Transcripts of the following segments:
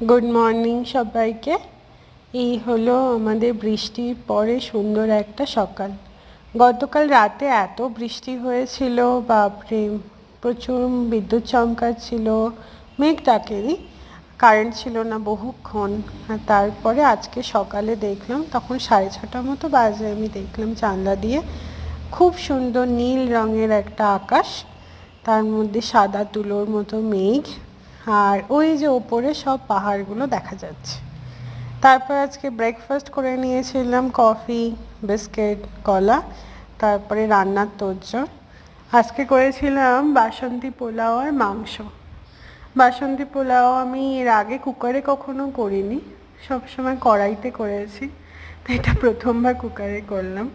Good morning সবাইকে। এই হলো আমাদের বৃষ্টির পরে সুন্দর একটা সকাল। গতকাল রাতে এত বৃষ্টি হয়েছিল, বাপরে, প্রচুর বিদ্যুৎ চমকাচ্ছিল। মেঘ ডাকেনি, কারেন্ট ছিল না বহুক্ষণ। আর তারপরে আজকে সকালে দেখলাম, তখন 6:30 মতো বাজে, আমি দেখলাম জানলা দিয়ে খুব সুন্দর নীল রঙের একটা আকাশ, তার মধ্যে সাদা তুলোর মতো মেঘ, আর ওই যে ওপরে সব পাহাড়গুলো দেখা যাচ্ছে। তারপর আজকে ব্রেকফাস্ট করে নিয়েছিলাম, কফি, বিস্কিট, কলা, তারপরে রান্নার তোড়জোড়। আজকে করেছিলাম বাসন্তী পোলাও আর মাংস। বাসন্তী পোলাও আমি এর আগে কুকারে কখনো করিনি, সবসময় কড়াইতে করেছি, তো এটা প্রথমবার কুকারে করলাম।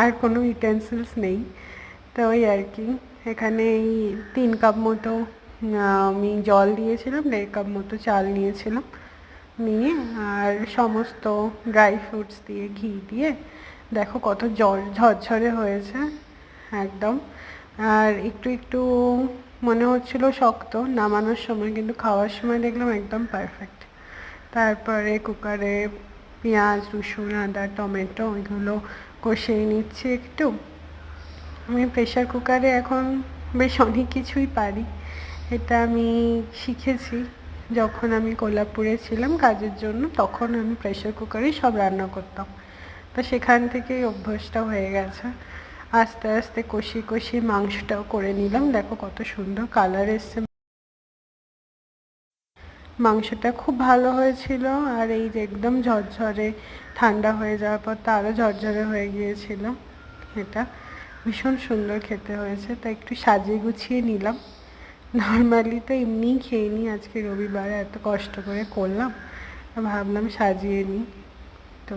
আর কোনো ইউটেন্সিলস নেই, তো ওই আর কি। এখানে এই 3 কাপ মতো আমি জল দিয়েছিলাম, 1.5 কাপ মতো চাল নিয়েছিলাম, নিয়ে আর সমস্ত ড্রাই ফ্রুটস দিয়ে, ঘি দিয়ে, দেখো কত ঝরঝরে হয়েছে একদম। আর একটু একটু মনে হচ্ছিল শক্ত নামানোর সময়, কিন্তু খাওয়ার সময় দেখলাম একদম পারফেক্ট। তারপরে কুকারে পেঁয়াজ, রসুন, আদা, টমেটো এগুলো কষিয়ে নিচ্ছি একটু। আমি প্রেশার কুকারে এখন বেশ অনেক কিছুই পারি। এটা আমি শিখেছি যখন আমি কোলাপুরে ছিলাম কাজের জন্য, তখন আমি প্রেশার কুকারেই সব রান্না করতাম, তো সেখান থেকেই অভ্যাসটা হয়ে গেছে। আস্তে আস্তে কষিয়ে কষিয়ে মাংসটাও করে নিলাম, দেখো কত সুন্দর কালার এসছে। মাংসটা খুব ভালো হয়েছিল, আর এই যে একদম ঝরঝরে, ঠান্ডা হয়ে যাওয়ার পর তা আরও ঝরঝরে হয়ে গিয়েছিল। এটা ভীষণ সুন্দর খেতে হয়েছে, তাই একটু সাজিয়ে গুছিয়ে নিলাম। নর্মালি তো এমনিই খেয়ে নিই, আজকে রবিবার এত কষ্ট করে করলাম, ভাবলাম সাজিয়ে নিই। তো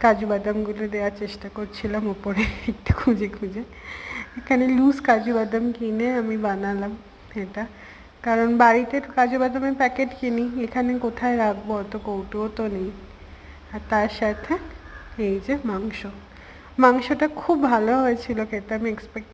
কাজু বাদামগুলো দেওয়ার চেষ্টা করছিলাম ওপরে একটু খুঁজে খুঁজে। এখানে লুজ কাজু বাদাম কিনে আমি বানালাম এটা, কারণ বাড়িতে কাজু বাদামের প্যাকেট কিনি, এখানে কোথায় রাখবো, অত কৌটোও তো নেই। আর তার সাথে এই যে মাংসটা খুব ভালো হয়েছিল খেতে, আমি এক্সপেক্ট